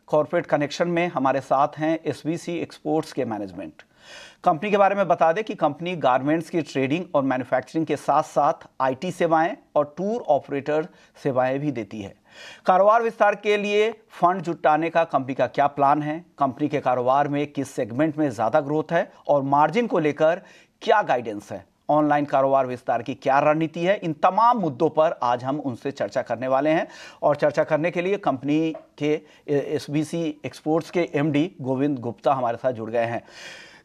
Corporate connection में हमारे साथ हैं एसवीसी एक्सपोर्ट्स के मैनेजमेंट। कंपनी के बारे में बता दें कि कंपनी गारमेंट्स की ट्रेडिंग और मैन्युफैक्चरिंग के साथ साथ आईटी सेवाएं और टूर ऑपरेटर सेवाएं भी देती है। कारोबार विस्तार के लिए फंड जुटाने का कंपनी का क्या प्लान है, कंपनी के कारोबार में किस सेगमेंट में ज़्यादा ग्रोथ है और मार्जिन को लेकर क्या गाइडेंस है, ऑनलाइन कारोबार विस्तार की क्या रणनीति है, इन तमाम मुद्दों पर आज हम उनसे चर्चा करने वाले हैं। और चर्चा करने के लिए कंपनी के एसवीसी एक्सपोर्ट्स के एमडी गोविंद गुप्ता हमारे साथ जुड़ गए हैं।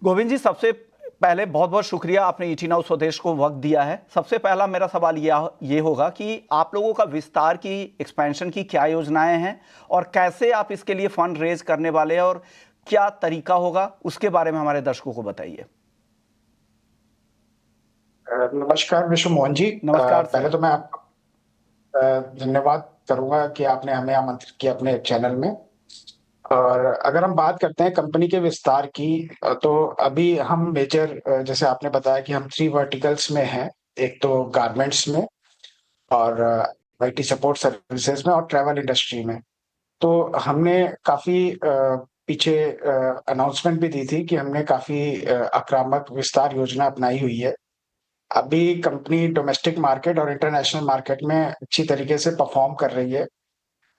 गोविंद जी, सबसे पहले बहुत बहुत शुक्रिया, आपने ईटी नाउ स्वदेश को वक्त दिया है। सबसे पहला मेरा सवाल ये होगा कि आप लोगों का विस्तार की, एक्सपेंशन की क्या योजनाएं हैं और कैसे आप इसके लिए फंड रेज करने वाले हैं और क्या तरीका होगा, उसके बारे में हमारे दर्शकों को बताइए। नमस्कार विश्व मोहन जी। नमस्कार पहले सर। तो मैं आपका धन्यवाद करूंगा कि आपने हमें आमंत्रित किया अपने चैनल में। और अगर हम बात करते हैं कंपनी के विस्तार की, तो अभी हम मेजर, जैसे आपने बताया कि हम 3 वर्टिकल्स में हैं। एक तो गारमेंट्स में, और आईटी सपोर्ट सर्विसेज में, और ट्रैवल इंडस्ट्री में। तो हमने काफी पीछे अनाउंसमेंट भी दी थी कि हमने काफी आक्रामक विस्तार योजना अपनाई हुई है। अभी कंपनी डोमेस्टिक मार्केट और इंटरनेशनल मार्केट में अच्छी तरीके से परफॉर्म कर रही है।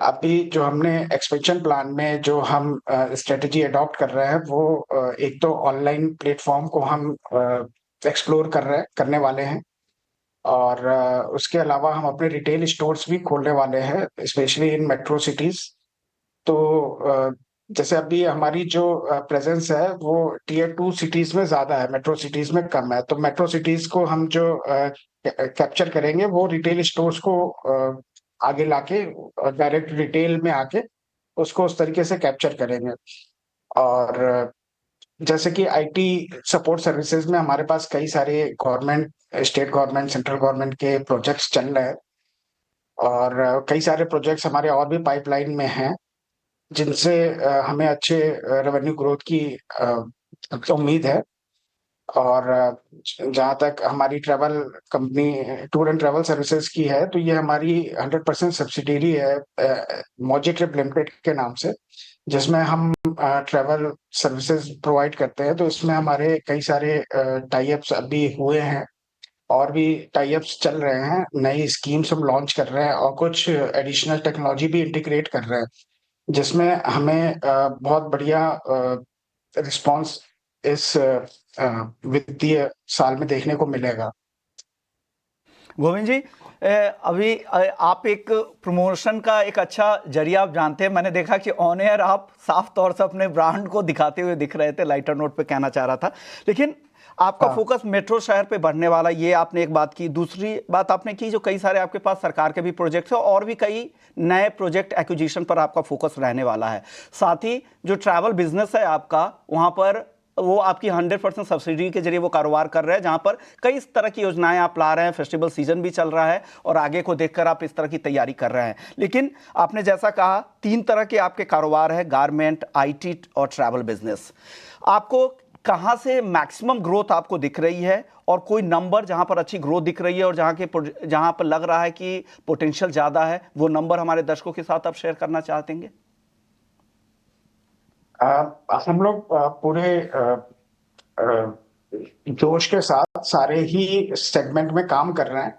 अभी जो हमने एक्सपेंशन प्लान में जो हम स्ट्रेटजी अडॉप्ट कर रहे हैं, वो एक तो ऑनलाइन प्लेटफॉर्म को हम एक्सप्लोर करने वाले हैं। और उसके अलावा हम अपने रिटेल स्टोर्स भी खोलने वाले हैं, स्पेशली इन मेट्रो सिटीज। तो जैसे अभी हमारी जो प्रेजेंस है वो टीयर 2 सिटीज में ज्यादा है, मेट्रो सिटीज में कम है। तो मेट्रो सिटीज को हम जो कैप्चर करेंगे, वो रिटेल स्टोर्स को आगे लाके डायरेक्ट रिटेल में आके उसको उस तरीके से कैप्चर करेंगे। और जैसे कि आईटी सपोर्ट सर्विसेज में हमारे पास कई सारे government, state government, central government के प्रोजेक्ट्स चल रहे हैं। और कई सारे प्रोजेक्ट्स हमारे और भी पाइपलाइन में हैं, जिनसे हमें अच्छे रेवेन्यू ग्रोथ की उम्मीद है। और जहाँ तक हमारी travel company tour and travel services की है, तो ये हमारी 100% सब्सिडियरी है, मौजी ट्रिप लिमिटेड के नाम से, जिसमें हम ट्रैवल सर्विसेज प्रोवाइड करते हैं। तो इसमें हमारे कई सारे टाई अप्स अभी हुए हैं, और भी टाई अप्स चल रहे हैं। नई स्कीम्स हम लॉन्च कर रहे हैं और कुछ एडिशनल टेक्नोलॉजी भी इंटीग्रेट कर रहे हैं, जिसमें हमें बहुत बढ़िया रिस्पांस इस वित्तीय साल में देखने को मिलेगा। गोविंद जी, अभी आप एक प्रमोशन का एक अच्छा जरिया आप जानते हैं। मैंने देखा कि ऑन एयर आप साफ तौर से अपने ब्रांड को दिखाते हुए दिख रहे थे, लाइटर नोट पे कहना चाह रहा था। लेकिन आपका फोकस मेट्रो शहर पे बढ़ने वाला, ये आपने एक बात की। दूसरी बात आपने की, जो कई सारे आपके पास सरकार के भी प्रोजेक्ट्स हैं और भी कई नए प्रोजेक्ट एक्विजिशन पर आपका फोकस रहने वाला है। साथ ही जो ट्रैवल बिजनेस है आपका, वहां पर वो आपकी 100% सब्सिडी के जरिए वो कारोबार कर रहे हैं, जहां पर कई तरह की योजनाएं आप ला रहे हैं। फेस्टिवल सीजन भी चल रहा है और आगे को देखकर आप इस तरह की तैयारी कर रहे हैं। लेकिन आपने जैसा कहा, 3 तरह के आपके कारोबार है, गारमेंट, आईटी और ट्रैवल बिजनेस। आपको कहां से मैक्सिमम ग्रोथ आपको दिख रही है, और कोई नंबर जहां पर अच्छी ग्रोथ दिख रही है और जहां पर लग रहा है कि पोटेंशियल ज्यादा है, वो नंबर हमारे दर्शकों के साथ आप शेयर करना चाहते हैं? हम लोग पूरे जोश के साथ सारे ही सेगमेंट में काम कर रहे हैं।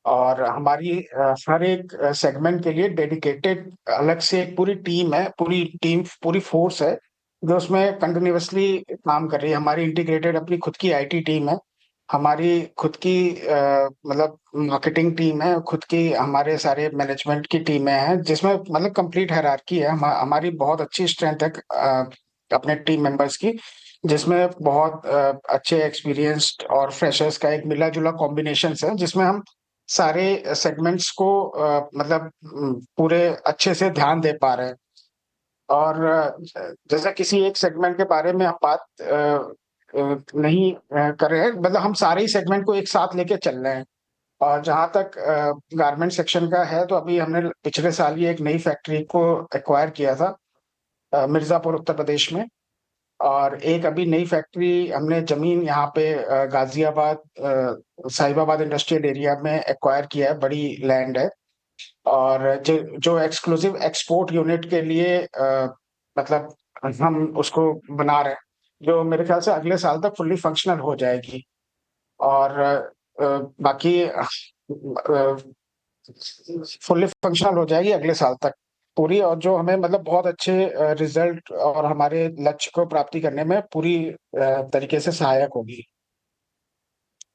और हमारी हर एक सेगमेंट के लिए डेडिकेटेड अलग से एक पूरी टीम है, पूरी फोर्स है, जो उसमें कंटिन्यूअसली काम कर रही है। हमारी इंटीग्रेटेड अपनी खुद की आईटी टीम है, हमारी खुद की मतलब मार्केटिंग टीम है, खुद की हमारे सारे मैनेजमेंट की टीमें हैं, जिसमें मतलब कंप्लीट हायरार्की है। हमारी बहुत अच्छी स्ट्रेंथ है अपने टीम मेंबर्स की, जिसमें बहुत अच्छे एक्सपीरियंस्ड और फ्रेशर्स का एक मिला जुला कॉम्बिनेशन है, जिसमें हम सारे सेगमेंट्स को मतलब पूरे अच्छे से ध्यान दे पा रहे हैं। और जैसा किसी एक सेगमेंट के बारे में हम बात नहीं कर रहे हैं, मतलब हम सारे ही सेगमेंट को एक साथ लेके चल रहे हैं। और जहां तक गारमेंट सेक्शन का है, तो अभी हमने पिछले साल ही एक नई फैक्ट्री को एक्वायर किया था, मिर्जापुर उत्तर प्रदेश में। और एक अभी नई फैक्ट्री हमने जमीन यहाँ पे गाजियाबाद साहिबाबाद इंडस्ट्रियल एरिया में एक्वायर किया है, बड़ी लैंड है। और जो एक्सक्लूसिव एक्सपोर्ट यूनिट के लिए मतलब हम उसको बना रहे हैं, जो मेरे ख्याल से अगले साल तक फुल्ली फंक्शनल हो जाएगी। और बाकी फुल्ली फंक्शनल हो जाएगी अगले साल तक पूरी, और जो हमें मतलब बहुत अच्छे रिजल्ट और हमारे लक्ष्य को प्राप्ति करने में पूरी तरीके से सहायक होगी।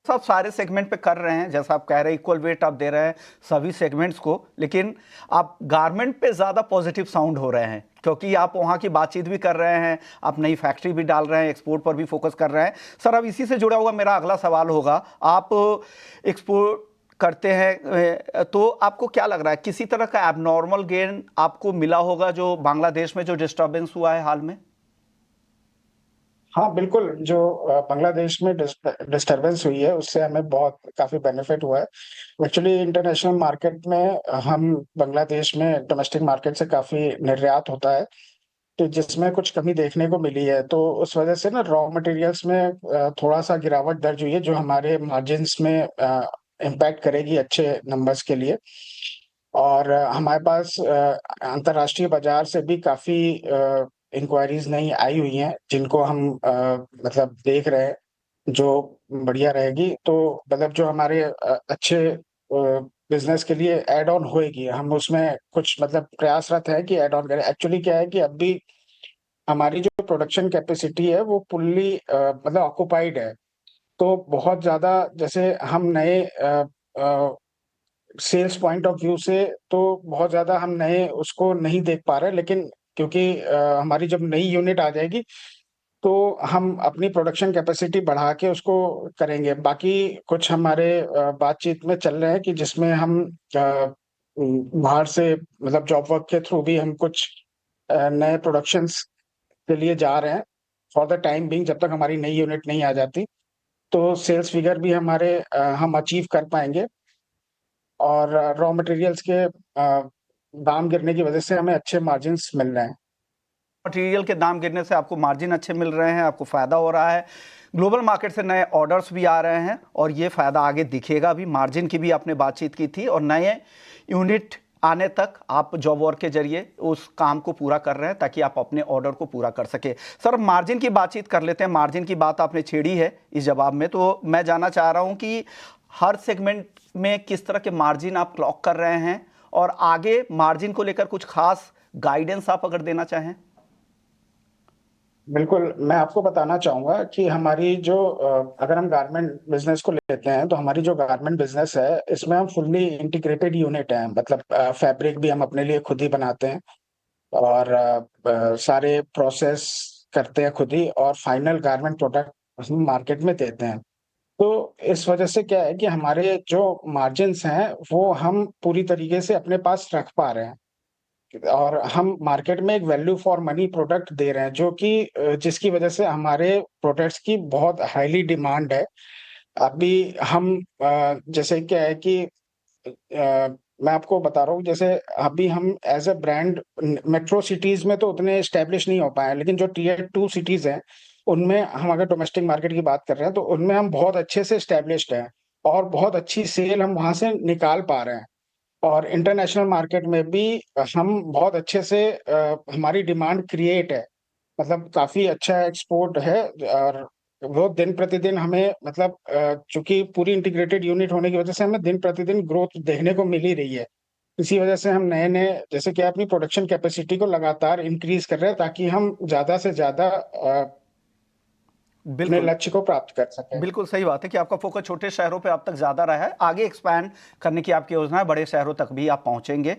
सब सारे सेगमेंट पे कर रहे हैं, जैसा आप कह रहे हैं इक्वल वेट आप दे रहे हैं सभी सेगमेंट्स को, लेकिन आप गारमेंट पे ज़्यादा पॉजिटिव साउंड हो रहे हैं क्योंकि आप वहाँ की बातचीत भी कर रहे हैं, आप नई फैक्ट्री भी डाल रहे हैं, एक्सपोर्ट पर भी फोकस कर रहे हैं। सर अब इसी से जुड़ा हुआ मेरा अगला सवाल होगा, आप एक्सपोर्ट करते हैं तो आपको क्या लग रहा है किसी तरह का एबनॉर्मल गेन आपको मिला होगा जो बांग्लादेश में जो डिस्टर्बेंस हुआ है हाल में? हाँ, बिल्कुल, जो बांग्लादेश में डिस्टर्बेंस हुई है, उससे हमें बहुत काफ़ी बेनिफिट हुआ है। एक्चुअली इंटरनेशनल मार्केट में हम बांग्लादेश में डोमेस्टिक मार्केट से काफ़ी निर्यात होता है, तो जिसमें कुछ कमी देखने को मिली है। तो उस वजह से ना रॉ मटेरियल्स में थोड़ा-सा गिरावट दर्ज हुई है, जो हमारे मार्जिन्स में इम्पैक्ट करेगी अच्छे नंबर्स के लिए। और हमारे पास अंतर्राष्ट्रीय बाज़ार से भी काफ़ी इंक्वायरीज़ नई आई हुई हैं, जिनको हम मतलब देख रहे हैं, जो बढ़िया रहेगी। तो मतलब जो हमारे अच्छे बिज़नेस के लिए ऐड ऑन होएगी, हम उसमें कुछ मतलब प्रयासरत हैं कि ऐड ऑन करें। एक्चुअली क्या है कि अभी हमारी जो प्रोडक्शन कैपेसिटी है, वो फुल्ली मतलब ऑक्युपाइड है। तो बहुत ज़्यादा जैसे हम नए uh sales point of view से तो बहुत ज़्यादा हम नए उसको नहीं देख पा रहे हैं, लेकिन क्योंकि हमारी जब नई यूनिट आ जाएगी, तो हम अपनी प्रोडक्शन कैपेसिटी बढ़ा के उसको करेंगे। बाकी कुछ हमारे बातचीत में चल रहे हैं कि जिसमें हम बाहर से मतलब जॉब वर्क के थ्रू भी हम कुछ नए प्रोडक्शंस के लिए जा रहे हैं, फॉर द टाइम बीइंग, जब तक हमारी नई यूनिट नहीं आ जाती। तो सेल्स फिगर भी हमारे हम अचीव कर पाएँगे। और रॉ मटेरियल्स के दाम गिरने की वजह से हमें अच्छे मार्जिन्स मिल रहे हैं। मटेरियल के दाम गिरने से आपको मार्जिन अच्छे मिल रहे हैं, आपको फ़ायदा हो रहा है, ग्लोबल मार्केट से नए ऑर्डर्स भी आ रहे हैं और ये फ़ायदा आगे दिखेगा भी। मार्जिन की भी आपने बातचीत की थी और नए यूनिट आने तक आप जॉब वर्क के जरिए उस काम को पूरा कर रहे हैं ताकि आप अपने ऑर्डर को पूरा कर सके। सर मार्जिन की बातचीत कर लेते हैं, मार्जिन की बात आपने छेड़ी है इस जवाब में, तो मैं जानना चाह रहा हूं कि हर सेगमेंट में किस तरह के मार्जिन आप क्लॉक कर रहे हैं और आगे मार्जिन को लेकर कुछ खास गाइडेंस आप अगर देना चाहें। बिल्कुल, मैं आपको बताना चाहूँगा कि हमारी जो अगर हम गारमेंट बिज़नेस को लेते हैं, तो हमारी जो गारमेंट बिज़नेस है, इसमें हम फुल्ली इंटीग्रेटेड यूनिट हैं। मतलब फैब्रिक भी हम अपने लिए खुद ही बनाते हैं और सारे प्रोसेस करते हैं खुद ही, और फाइनल गारमेंट प्रोडक्ट हम मार्केट में देते हैं। तो इस वजह से क्या है कि हमारे जो मार्जिन्स हैं, वो हम पूरी तरीके से अपने पास रख पा रहे हैं। और हम मार्केट में एक वैल्यू फॉर मनी प्रोडक्ट दे रहे हैं, जो कि जिसकी वजह से हमारे प्रोडक्ट्स की बहुत हाईली डिमांड है। अभी हम जैसे क्या है कि मैं आपको बता रहा हूँ, जैसे अभी हम as a brand metro cities में तो उतने एस्टेब्लिश नहीं हो पाए हैं, लेकिन जो टियर 2 सिटीज़ हैं, उनमें हम अगर डोमेस्टिक मार्केट की बात कर रहे हैं, तो उनमें हम बहुत अच्छे से एस्टेब्लिश्ड हैं और बहुत अच्छी सेल हम वहाँ से निकाल पा रहे हैं। और इंटरनेशनल मार्केट में भी हम बहुत अच्छे से हमारी डिमांड क्रिएट है। मतलब काफ़ी अच्छा एक्सपोर्ट है, और वो दिन-प्रतिदिन हमें मतलब चूँकि पूरी इंटीग्रेटेड यूनिट होने की वजह से हमें दिन-प्रतिदिन ग्रोथ देखने को मिल ही रही है। इसी वजह से हम नए-नए जैसे कि अपनी प्रोडक्शन कैपेसिटी को लगातार इंक्रीज़ कर रहे हैं, ताकि हम ज़्यादा से ज़्यादा अपने बिल्कुल, लक्ष्य को प्राप्त कर सकें। बिल्कुल सही बात है कि आपका फोकस छोटे शहरों पे अब तक ज़्यादा रहा है, आगे एक्सपैंड करने की आपकी योजना है, बड़े शहरों तक भी आप पहुंचेंगे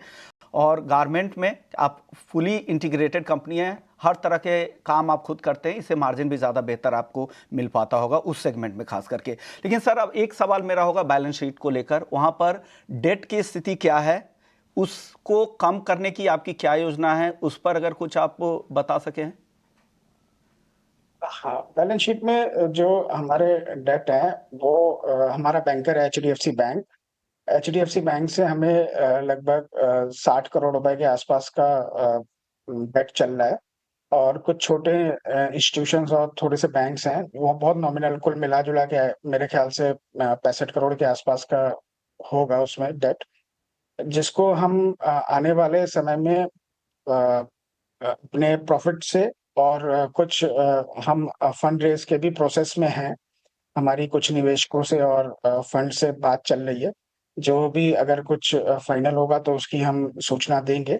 और गारमेंट में आप फुली इंटीग्रेटेड कंपनी है, हर तरह के काम आप खुद करते हैं, इससे मार्जिन भी ज़्यादा बेहतर आपको मिल पाता होगा उस सेगमेंट में खास करके। लेकिन सर अब एक सवाल मेरा होगा बैलेंस शीट को लेकर, वहाँ पर डेट की स्थिति क्या है, उसको कम करने की आपकी क्या योजना है, उस पर अगर कुछ आप बता सकें। हाँ, बैलेंस शीट में जो हमारे डेट है, वो हमारा बैंकर है एचडीएफसी बैंक। एचडीएफसी बैंक से हमें लगभग 60 करोड़ रुपए के आसपास का डेट चल रहा है। और कुछ छोटे इंस्टीट्यूशंस और थोड़े से बैंक्स हैं, वो बहुत नॉमिनल, कुल मिला-जुला के मेरे ख्याल से 65 करोड़ के आसपास का होगा उसमें डेट, जिसको हम आने वाले समय में अपने प्रॉफिट से और कुछ हम फंड रेज़ के भी प्रोसेस में हैं। हमारी कुछ निवेशकों से और फंड से बात चल रही है। जो भी अगर कुछ फाइनल होगा तो उसकी हम सूचना देंगे,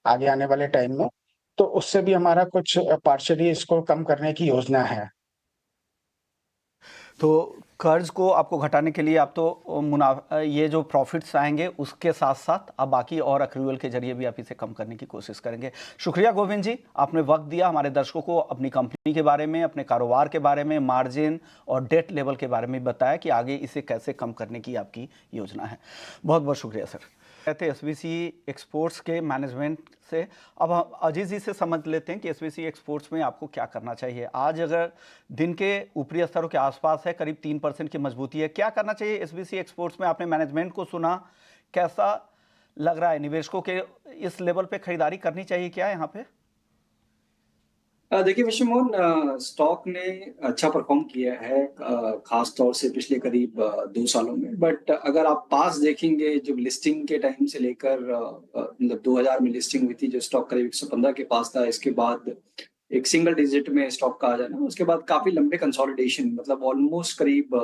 आगे आने वाले टाइम में। तो उससे भी हमारा कुछ पार्शियली इसको कम करने की योजना है। तो कर्ज को आपको घटाने के लिए आप तो ये जो प्रॉफिट्स आएंगे उसके साथ साथ आप बाकी और एक्रूअल के जरिए भी आप इसे कम करने की कोशिश करेंगे। शुक्रिया गोविंद जी, आपने वक्त दिया हमारे दर्शकों को अपनी कंपनी के बारे में, अपने कारोबार के बारे में, मार्जिन और डेट लेवल के बारे में बताया कि आगे इसे कैसे कम करने की आपकी योजना है। बहुत बहुत शुक्रिया सर। कहते एसवीसी एक्सपोर्ट्स के मैनेजमेंट से अब हम अजीत जी से समझ लेते हैं कि एसवीसी एक्सपोर्ट्स में आपको क्या करना चाहिए। आज अगर दिन के ऊपरी स्तरों के आसपास है, करीब 3% की मजबूती है, क्या करना चाहिए एसवीसी एक्सपोर्ट्स में? आपने मैनेजमेंट को सुना, कैसा लग रहा है? निवेशकों के इस लेवल पे खरीदारी करनी चाहिए क्या यहाँ पे? देखिए विश्व मोहन, स्टॉक ने अच्छा परफॉर्म किया है, खास तौर से पिछले करीब 2 सालों में। बट अगर आप पास देखेंगे, जब लिस्टिंग के टाइम से लेकर मतलब 2000 में लिस्टिंग हुई थी, जो स्टॉक करीब 115 के पास था। इसके बाद एक सिंगल डिजिट में स्टॉक का आ जाना, उसके बाद काफी लंबे कंसोलिडेशन, मतलब ऑलमोस्ट करीब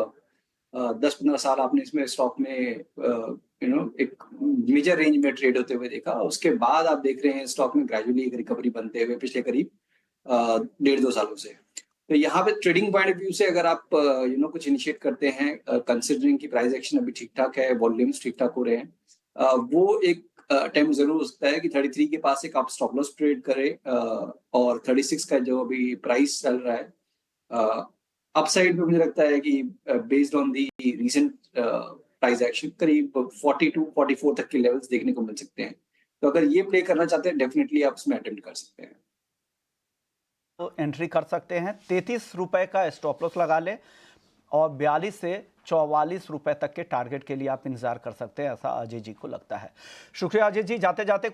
10-15 साल आपने इसमें स्टॉक में एक मेजर रेंज में ट्रेड होते हुए देखा। उसके बाद आप देख रहे हैं स्टॉक में ग्रेजुअली एक रिकवरी बनते हुए पिछले करीब 1.5-2 सालों से। तो यहाँ पे ट्रेडिंग पॉइंट ऑफ व्यू से अगर आप कुछ इनिशिएट करते हैं, कंसिडरिंग की प्राइस एक्शन अभी ठीक-ठाक है, वॉल्यूम्स ठीक-ठाक हो रहे हैं, वो एक अटेम्प्ट ज़रूर हो सकता है कि 33 के पास एक आप स्टॉप लॉस ट्रेड करें, और 36 का जो अभी प्राइस चल रहा है, अपसाइड पे मुझे लगता है कि based on the recent price action करीब 42-44 तक के लेवल्स देखने को मिल सकते हैं। तो अगर ये प्ले करना चाहते हैं, डेफिनिटली आप इसमें अटेम्प्ट कर सकते हैं। तो एंट्री कर सकते हैं, 33 रुपए का स्टॉप लॉस लगा ले और 42 से 44 रुपए तक के टारगेट के लिए आप इंतजार कर सकते हैं, ऐसा अजय जी को लगता है। शुक्रिया अजय जी। जाते जाते